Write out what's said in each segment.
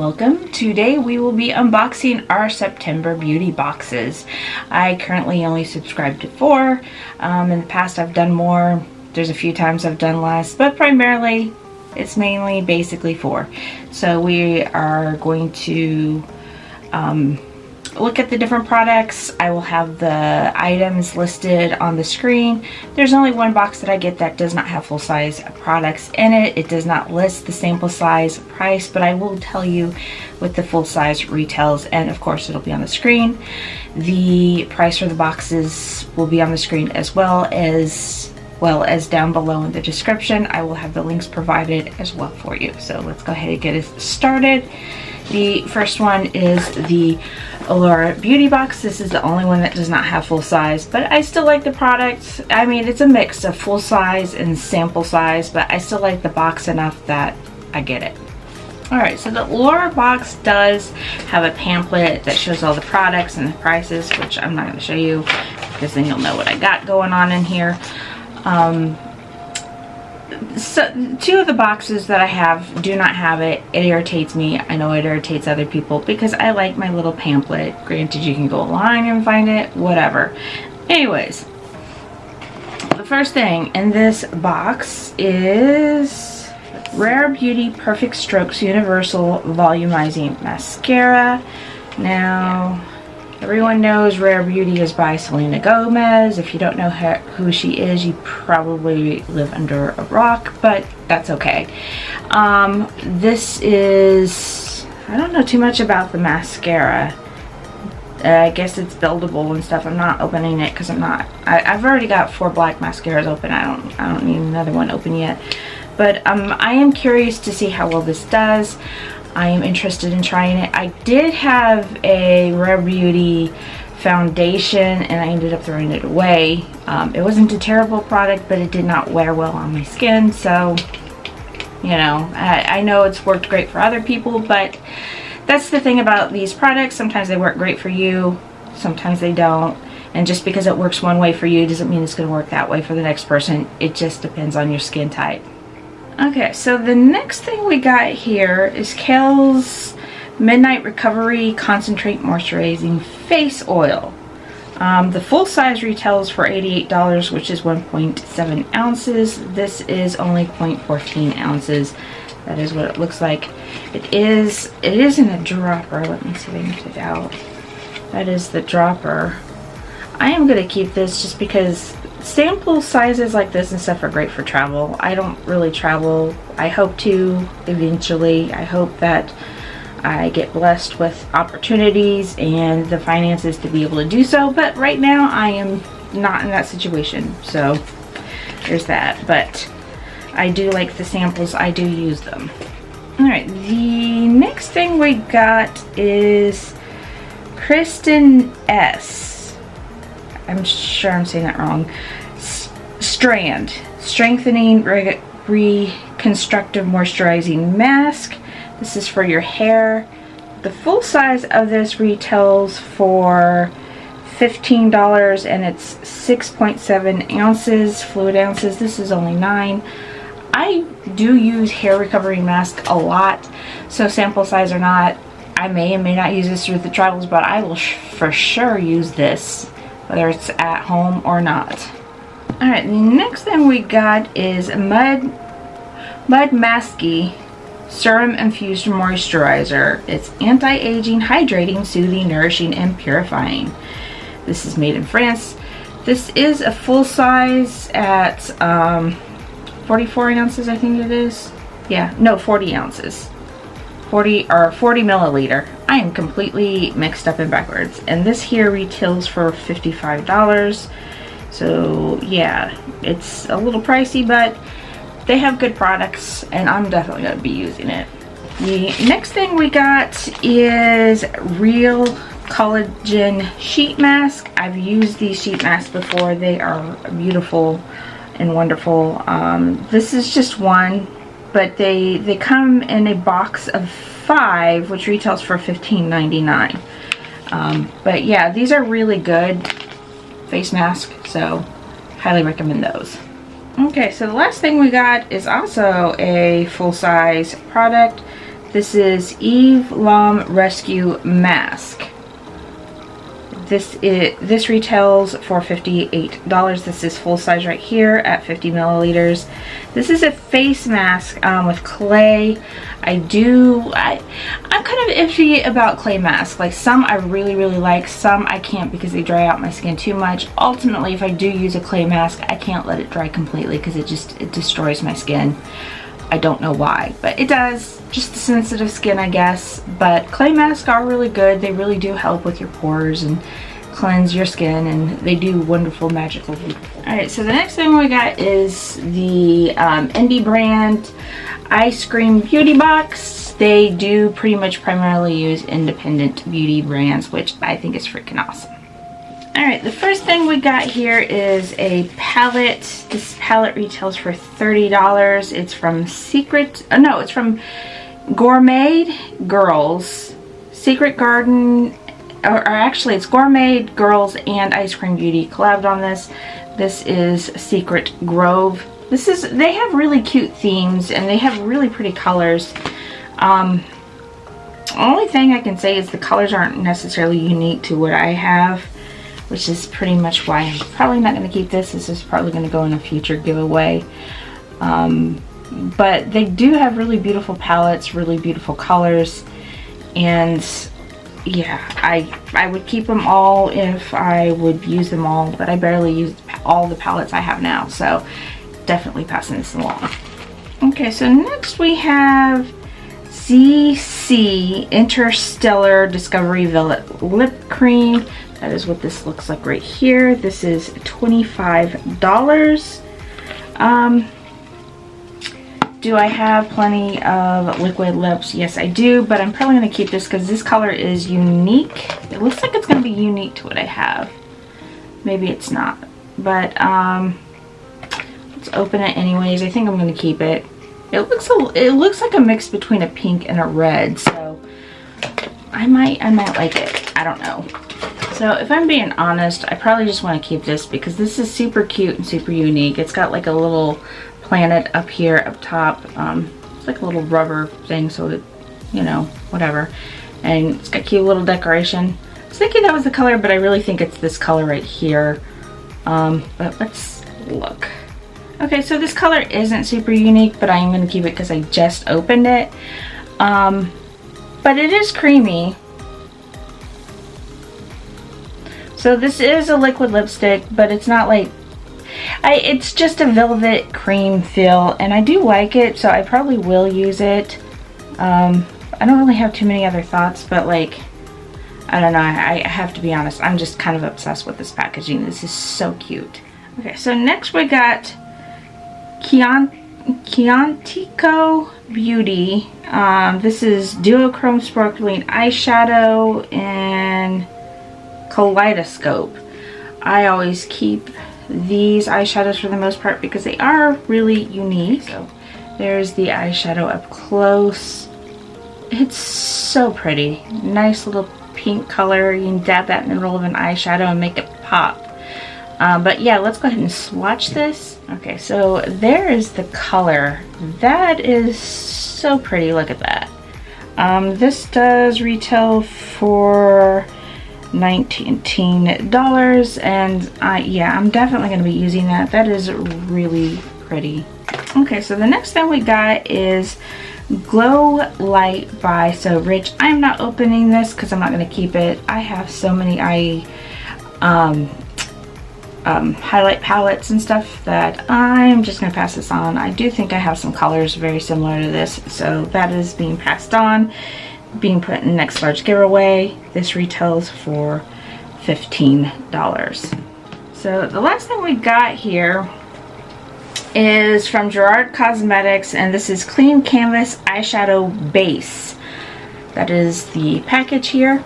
welcome. Today we will be unboxing our September beauty boxes. I currently only subscribe to 4. In the past I've done more. There's a few times I've done less, but primarily it's mainly basically 4. So we are going to look at the different products. I will have the items listed on the screen. There's only one box that I get that does not have full-size products in it. It does not list the sample size price, but I will tell you what the full-size retails, and of course it'll be on the screen. The price for the boxes will be on the screen as well as down below in the description. I will have the links provided as well for you. So let's go ahead and get it started. The first one is the Allure Beauty Box. This is the only one that does not have full size, but I still like the product. I mean, it's a mix of full size and sample size, but I still like the box enough that I get it. Alright, so the Allure box does have a pamphlet that shows all the products and the prices, which I'm not going to show you because then you'll know what I got going on in here. So 2 of the boxes that I have do not have it. It irritates me. I know it irritates other people because I like my little pamphlet. Granted, you can go online and find it, whatever. Anyways, the first thing in this box is Rare Beauty Perfect Strokes Universal Volumizing Mascara. Now, everyone knows Rare Beauty is by Selena Gomez. If you don't know who she is, you probably live under a rock, but that's okay. This is, I don't know too much about the mascara. I guess it's buildable and stuff. I'm not opening it because I've already got 4 black mascaras open. I don't need another one open yet. But I am curious to see how well this does. I am interested in trying it. I did have a Rare Beauty foundation and I ended up throwing it away. It wasn't a terrible product, but it did not wear well on my skin. So, you know, I know it's worked great for other people, but that's the thing about these products. Sometimes they work great for you, sometimes they don't. And just because it works one way for you doesn't mean it's going to work that way for the next person. It just depends on your skin type. Okay, so the next thing we got here is Kales Midnight Recovery Concentrate Moisturizing Face Oil. The full size retails for $88, which is 1.7 ounces. This is only 0.14 ounces. That is what it looks like. It is in a dropper. Let me see if I can get it out. That is the dropper. I am going to keep this just because sample sizes like this and stuff are great for travel. I don't really travel. I hope to eventually. I hope that I get blessed with opportunities and the finances to be able to do so, but right now I am not in that situation, so there's that. But I do like the samples. I do use them. Alright, the next thing we got is Kristens. I'm sure I'm saying that wrong. Strand Strengthening Reconstructive Moisturizing Mask. This is for your hair. The full size of this retails for $15 and it's 6.7 ounces, fluid ounces. This is only 9. I do use hair recovery mask a lot, so sample size or not, I may and may not use this through the travels, but I will for sure use this, whether it's at home or not. Alright, the next thing we got is Mud Masky Serum Infused Moisturizer. It's anti-aging, hydrating, soothing, nourishing, and purifying. This is made in France. This is a full size at 44 ounces, I think it is. Yeah, no, 40 ounces. 40 milliliter. I am completely mixed up and backwards. And this here retails for $55. So yeah, it's a little pricey, but they have good products and I'm definitely going to be using it. The next thing we got is Real Collagen Sheet Mask. I've used these sheet masks before. They are beautiful and wonderful. This is just one, but they come in a box of 5, which retails for $15.99. But yeah, these are really good face mask, so highly recommend those. Okay, so the last thing we got is also a full-size product. This is Eve Lom Rescue Mask. This retails for $58. This is full size right here at 50 milliliters. This is a face mask with clay. I'm kind of iffy about clay masks. Like, some I really like, some I can't because they dry out my skin too much. Ultimately, if I do use a clay mask, I can't let it dry completely because it destroys my skin. I don't know why, but it does. Just the sensitive skin, I guess. But clay masks are really good. They really do help with your pores and cleanse your skin, and they do wonderful, magical. Alright, so the next thing we got is the indie brand Eyescream Beauty Box. They do pretty much primarily use independent beauty brands, which I think is freaking awesome. Alright, the first thing we got here is a palette. This palette retails for $30. It's from it's from Gourmet Girls, Secret Garden, or actually it's Gourmet Girls and Eyescream Beauty collabed on this. This is Secret Grove. They have really cute themes and they have really pretty colors. The only thing I can say is the colors aren't necessarily unique to what I have, which is pretty much why I'm probably not going to keep this. This is probably going to go in a future giveaway. But they do have really beautiful palettes, really beautiful colors, and yeah, I would keep them all if I would use them all, but I barely use all the palettes I have now, so definitely passing this along. Okay, so next we have CC Interstellar Discovery Velvet Lip Cream. That is what this looks like right here. This is $25. Do I have plenty of liquid lips? Yes, I do, but I'm probably going to keep this because this color is unique. It looks like it's going to be unique to what I have. Maybe it's not, but let's open it anyways. I think I'm going to keep it. It looks like a mix between a pink and a red, so I might like it. I don't know. So if I'm being honest, I probably just want to keep this because this is super cute and super unique. It's got like a little planet up here up top. It's like a little rubber thing, so it, you know, whatever. And it's got cute little decoration. I was thinking that was the color, but I really think it's this color right here. But let's look. Okay, so this color isn't super unique, but I am going to keep it because I just opened it. But it is creamy. So this is a liquid lipstick, but it's not like, it's just a velvet cream feel, and I do like it, so I probably will use it. I don't really have too many other thoughts, but like, I don't know, I have to be honest, I'm just kind of obsessed with this packaging. This is so cute. Okay, so next we got Kiontico Beauty. This is Duochrome Sparkling Eyeshadow and Kaleidoscope. I always keep these eyeshadows for the most part because they are really unique. So there's the eyeshadow up close. It's so pretty. Nice little pink color. You can dab that in the middle of an eyeshadow and make it pop. But yeah, let's go ahead and swatch this. Okay, so there is the color. That is so pretty. Look at that. This does retail for $19, and yeah, I'm definitely going to be using that. That is really pretty. Okay, so the next thing we got is Glow Light by So Rich. I'm not opening this because I'm not going to keep it. I have so many highlight palettes and stuff that I'm just going to pass this on. I do think I have some colors very similar to this, so that is being passed on, being put in the next large giveaway. This retails for $15. So the last thing we got here is from Gerard Cosmetics, and this is Clean Canvas Eyeshadow Base. That is the package here.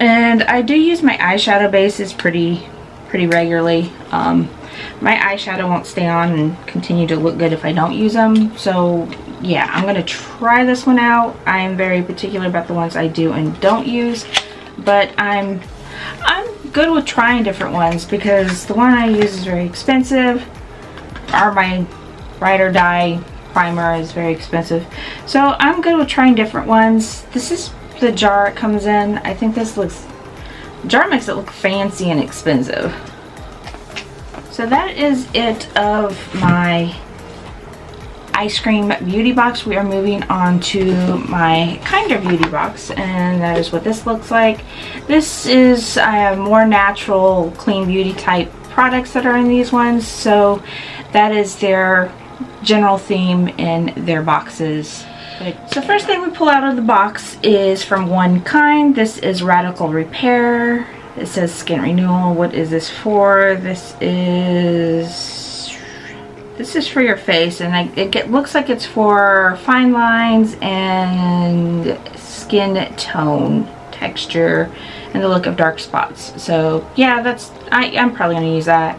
And I do use my eyeshadow bases pretty regularly. My eyeshadow won't stay on and continue to look good if I don't use them. So yeah, I'm gonna try this one out. I am very particular about the ones I do and don't use, but I'm good with trying different ones because the one I use is very expensive, are my ride or die primer is very expensive. So I'm good with trying different ones. This is the jar it comes in. I think this looks, jar makes it look fancy and expensive. So that is it of my Eyescream beauty box. We are moving on to my Kinder beauty box, and that is what this looks like. This is more natural, clean beauty type products that are in these ones, so that is their general theme in their boxes. So first thing we pull out of the box is from OneKind. This is Radical Repair. It says skin renewal. What is this for? This is for your face, and it looks like it's for fine lines and skin tone, texture, and the look of dark spots. So yeah, I'm probably going to use that.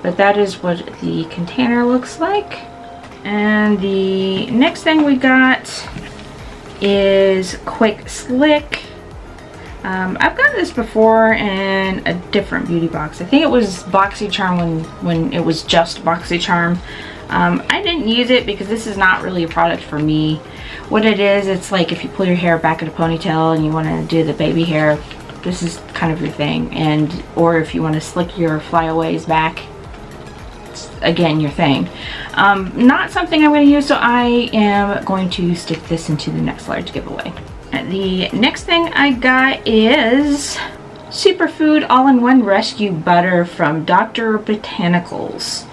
But that is what the container looks like. And the next thing we got is Quick Slick. I've got this before in a different beauty box. I think it was BoxyCharm when it was just BoxyCharm. I didn't use it because this is not really a product for me. What it is, it's like if you pull your hair back in a ponytail and you want to do the baby hair, this is kind of your thing. And or if you want to slick your flyaways back, it's, again, your thing. Not something I'm going to use, so I am going to stick this into the next large giveaway. The next thing I got is Superfood All-in-One Rescue Butter from Dr. Botanicals.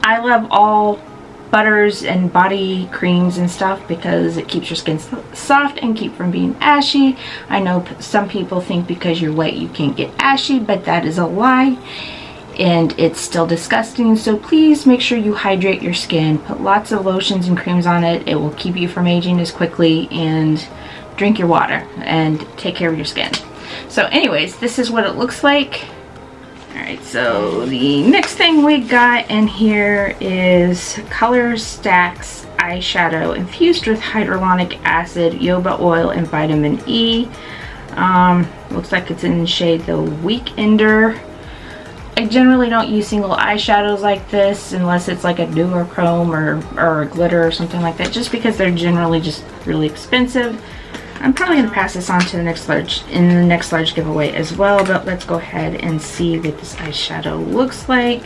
I love all butters and body creams and stuff because it keeps your skin soft and keep from being ashy. I know some people think because you're white you can't get ashy, but that is a lie. And it's still disgusting, so please make sure you hydrate your skin. Put lots of lotions and creams on it. It will keep you from aging as quickly, and drink your water and take care of your skin. So anyways, this is what it looks like. Alright, so the next thing we got in here is Color Stacks eyeshadow infused with hyaluronic acid, jojoba oil, and vitamin E. Looks like it's in the shade The Weekender. I generally don't use single eyeshadows like this unless it's like a duochrome or a glitter or something like that, just because they're generally just really expensive. I'm probably going to pass this on to the next large giveaway as well, but let's go ahead and see what this eyeshadow looks like.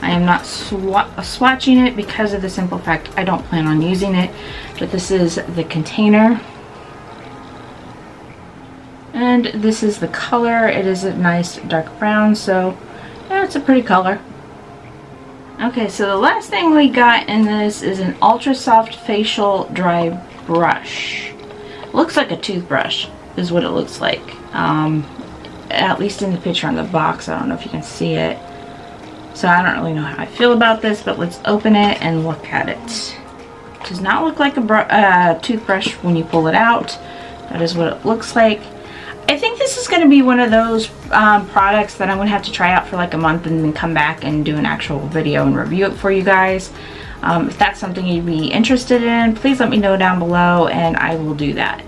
I am not swatching it because of the simple fact I don't plan on using it, but this is the container. And this is the color. It is a nice dark brown, so yeah, it's a pretty color. Okay, so the last thing we got in this is an ultra soft facial dry brush. Looks like a toothbrush is what it looks like, at least in the picture on the box. I don't know if you can see it, so I don't really know how I feel about this, but let's open it and look at it. It does not look like a toothbrush when you pull it out. That is what it looks like. I think this is going to be one of those products that I'm going to have to try out for like a month and then come back and do an actual video and review it for you guys. If that's something you'd be interested in, please let me know down below and I will do that.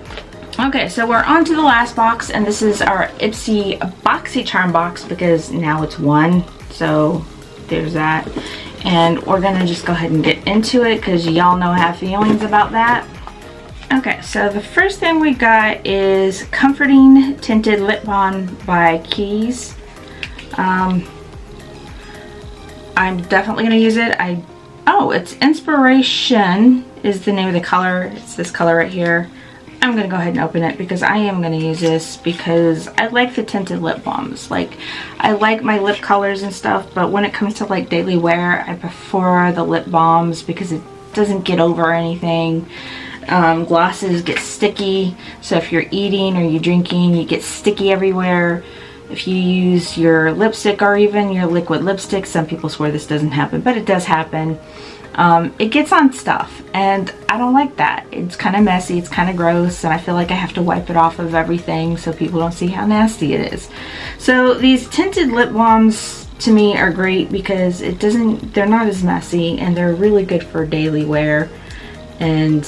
Okay, so we're on to the last box, and this is our Ipsy BoxyCharm box because now it's one. So there's that. And we're going to just go ahead and get into it because y'all know I have feelings about that. Okay, so the first thing we got is Comforting Tinted Lip Balm by Kales. I'm definitely going to use it. Oh, it's Inspiration is the name of the color. It's this color right here. I'm going to go ahead and open it because I am going to use this because I like the tinted lip balms. Like, I like my lip colors and stuff, but when it comes to like daily wear, I prefer the lip balms because it doesn't get over anything. Glosses get sticky, so if you're eating or you're drinking, you get sticky everywhere. If you use your lipstick or even your liquid lipstick, some people swear this doesn't happen, but it does happen. It gets on stuff, and I don't like that. It's kind of messy, it's kind of gross, and I feel like I have to wipe it off of everything so people don't see how nasty it is. So these tinted lip balms to me are great because they're not as messy, and they're really good for daily wear. And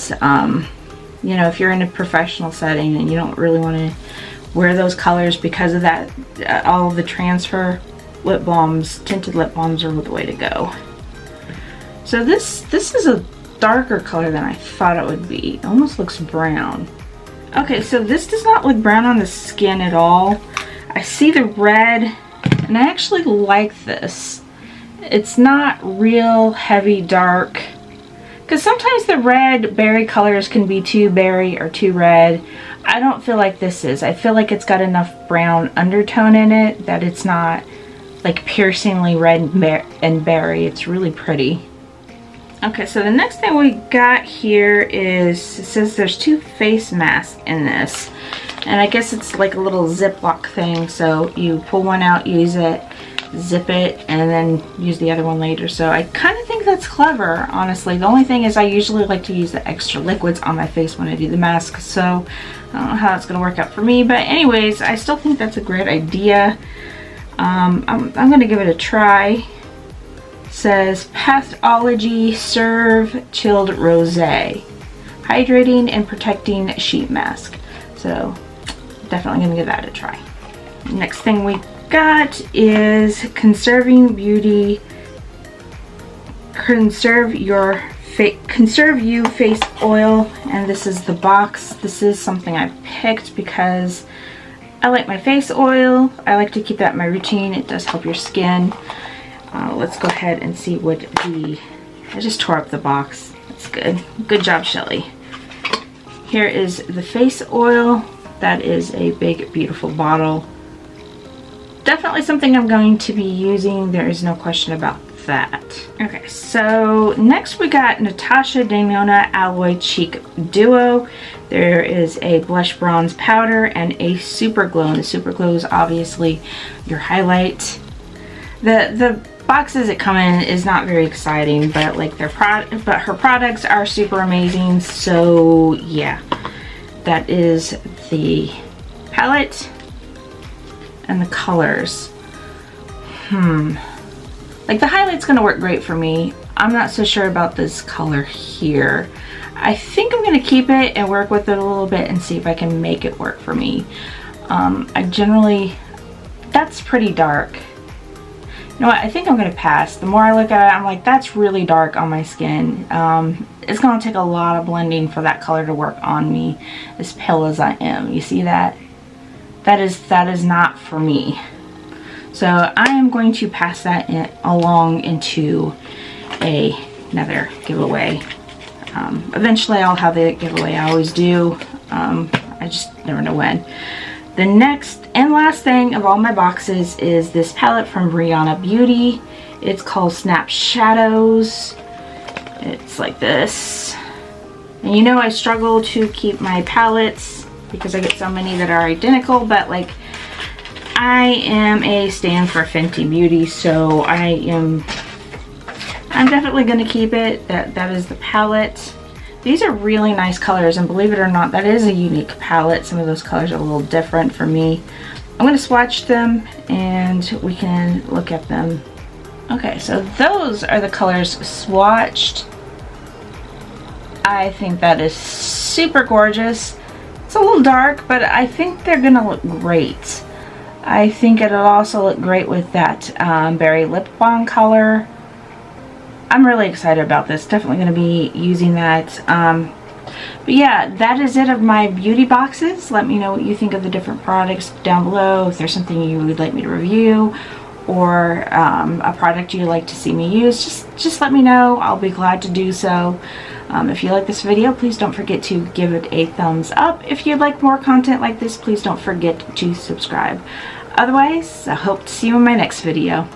you know, if you're in a professional setting and you don't really want to wear those colors because of that, all of the transfer, lip balms, tinted lip balms are the way to go. So this is a darker color than I thought it would be. It almost looks brown. Okay, so this does not look brown on the skin at all. I see the red, and I actually like this. It's not real heavy dark, because sometimes the red berry colors can be too berry or too red. I don't feel like this is. I feel like it's got enough brown undertone in it that it's not like piercingly red and berry. It's really pretty. Okay, so the next thing we got here is, it says there's 2 face masks in this. And I guess it's like a little Ziploc thing. So you pull one out, use it, zip it, and then use the other one later. So I kind of think that's clever, honestly. The only thing is I usually like to use the extra liquids on my face when I do the mask. So I don't know how it's going to work out for me. But anyways, I still think that's a great idea. I'm going to give it a try. Says Pathology Serve Chilled Rosé, hydrating and protecting sheet mask. So definitely gonna give that a try. Next thing we got is Conserving Beauty Conserve You Face Oil, and this is the box. This is something I picked because I like my face oil. I like to keep that in my routine. It does help your skin. Let's go ahead and see what I just tore up the box. That's good. Good job, Shelly. Here is the face oil. That is a big, beautiful bottle. Definitely something I'm going to be using. There is no question about that. Okay, so next we got Natasha Damiona Alloy Cheek Duo. There is a blush bronze powder and a super glow. And the super glow is obviously your highlight. The boxes that come in is not very exciting, but like her products are super amazing. So yeah, that is the palette and the colors. Like the highlight's gonna work great for me. I'm not so sure about this color here. I think I'm gonna keep it and work with it a little bit and see if I can make it work for me. That's pretty dark. You know what, I think I'm gonna pass. The more I look at it, I'm like, that's really dark on my skin. It's gonna take a lot of blending for that color to work on me, as pale as I am. You see that? That is not for me. So I am going to pass that along into another giveaway. Eventually I'll have the giveaway, I always do. I just never know when. The next and last thing of all my boxes is this palette from Rihanna Beauty. It's called Snap Shadows. It's like this. And you know I struggle to keep my palettes because I get so many that are identical, but like I am a stand for Fenty Beauty, so I'm definitely going to keep it. That is the palette. These are really nice colors, and believe it or not, that is a unique palette. Some of those colors are a little different for me. I'm going to swatch them and we can look at them. Okay, so those are the colors swatched. I think that is super gorgeous. It's a little dark, but I think they're going to look great. I think it'll also look great with that berry lip balm color. I'm really excited about this. Definitely going to be using that. But yeah, that is it of my beauty boxes. Let me know what you think of the different products down below. If there's something you would like me to review, or a product you'd like to see me use, just let me know. I'll be glad to do so. If you like this video, please don't forget to give it a thumbs up. If you'd like more content like this, please don't forget to subscribe. Otherwise, I hope to see you in my next video.